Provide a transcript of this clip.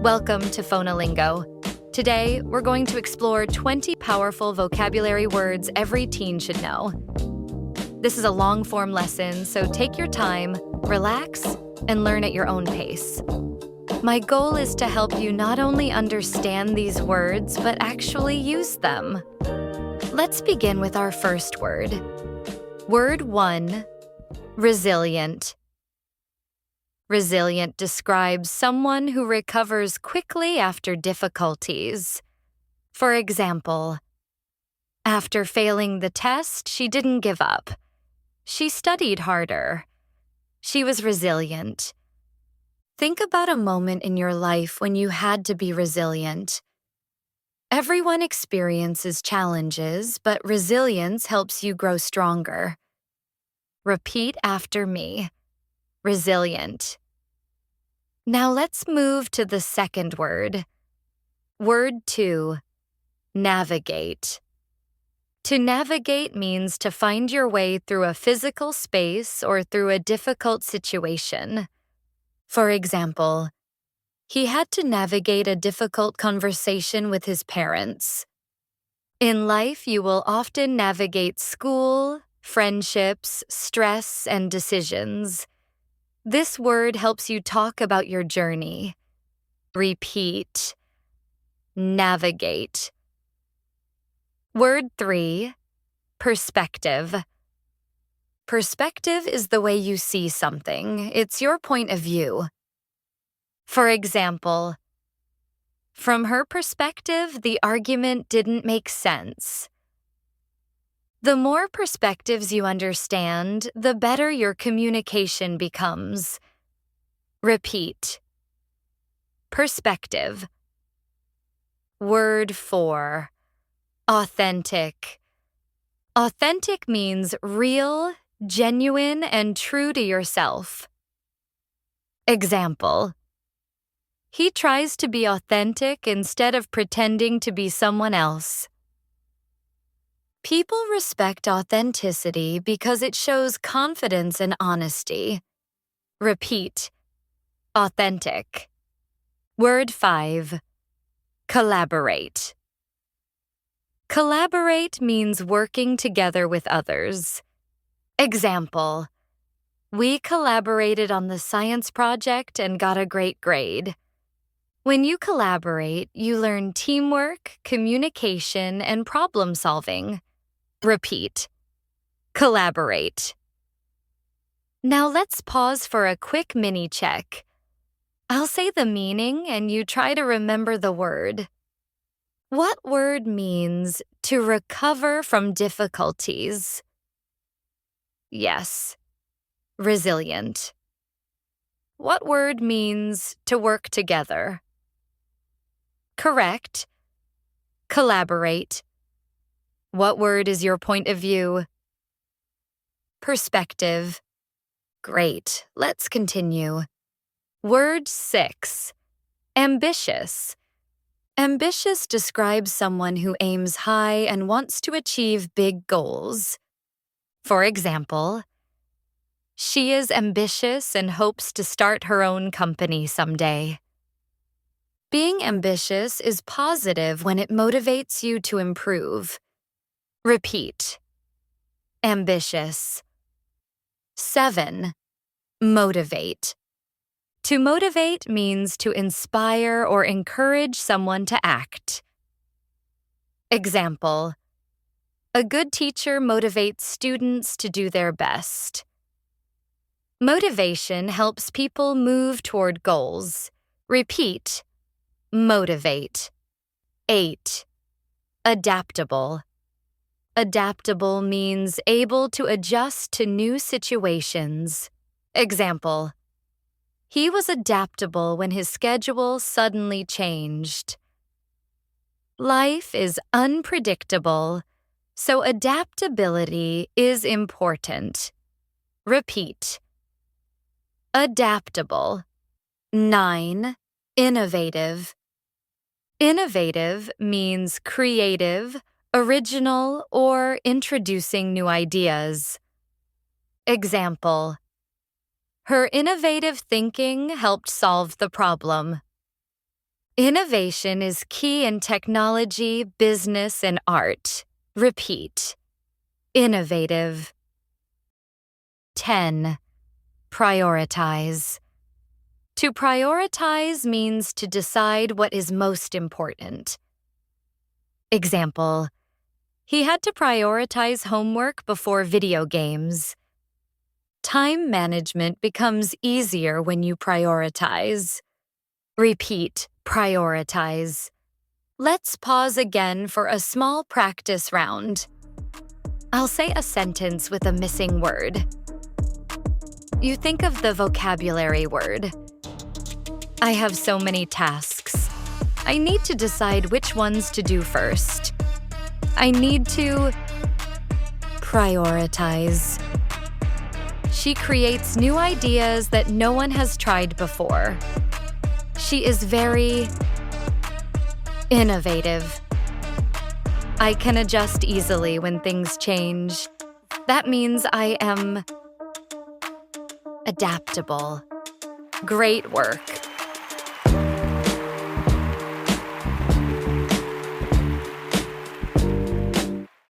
Welcome to PhonaLingo. Today, we're going to explore 20 powerful vocabulary words every teen should know. This is a long-form lesson, so take your time, relax, and learn at your own pace. My goal is to help you not only understand these words, but actually use them. Let's begin with our first word. Word 1, resilient. Resilient describes someone who recovers quickly after difficulties. For example, after failing the test, she didn't give up. She studied harder. She was resilient. Think about a moment in your life when you had to be resilient. Everyone experiences challenges, but resilience helps you grow stronger. Repeat after me. Resilient. Now let's move to the second word. Word 2, navigate. To navigate means to find your way through a physical space or through a difficult situation. For example, he had to navigate a difficult conversation with his parents. In life, you will often navigate school, friendships, stress, and decisions. This word helps you talk about your journey. Repeat. Navigate. Word 3, perspective. Perspective is the way you see something. It's your point of view. For example, from her perspective, the argument didn't make sense. The more perspectives you understand, the better your communication becomes. Repeat. Perspective. Word 4, authentic. Authentic means real, genuine, and true to yourself. Example. He tries to be authentic instead of pretending to be someone else. People respect authenticity because it shows confidence and honesty. Repeat. Authentic. Word 5, collaborate. Collaborate means working together with others. Example. We collaborated on the science project and got a great grade. When you collaborate, you learn teamwork, communication, and problem solving. Repeat. Collaborate. Now let's pause for a quick mini check. I'll say the meaning and you try to remember the word. What word means to recover from difficulties? Yes. Resilient. What word means to work together? Correct. Collaborate. What word is your point of view? Perspective. Great. Let's continue. Word 6, ambitious. Ambitious describes someone who aims high and wants to achieve big goals. For example, she is ambitious and hopes to start her own company someday. Being ambitious is positive when it motivates you to improve. Repeat. Ambitious. 7, motivate. To motivate means to inspire or encourage someone to act. Example. A good teacher motivates students to do their best. Motivation helps people move toward goals. Repeat. Motivate. 8, adaptable. Adaptable means able to adjust to new situations. Example. He was adaptable when his schedule suddenly changed. Life is unpredictable, so adaptability is important. Repeat. Adaptable. 9, innovative. Innovative means creative, original, or introducing new ideas. Example. Her innovative thinking helped solve the problem. Innovation is key in technology, business, and art. Repeat. Innovative. 10. Prioritize. To prioritize means to decide what is most important. Example: he had to prioritize homework before video games. Time management becomes easier when you prioritize. Repeat, prioritize. Let's pause again for a small practice round. I'll say a sentence with a missing word. You think of the vocabulary word. I have so many tasks. I need to decide which ones to do first. I need to prioritize. She creates new ideas that no one has tried before. She is very innovative. I can adjust easily when things change. That means I am adaptable. Great work.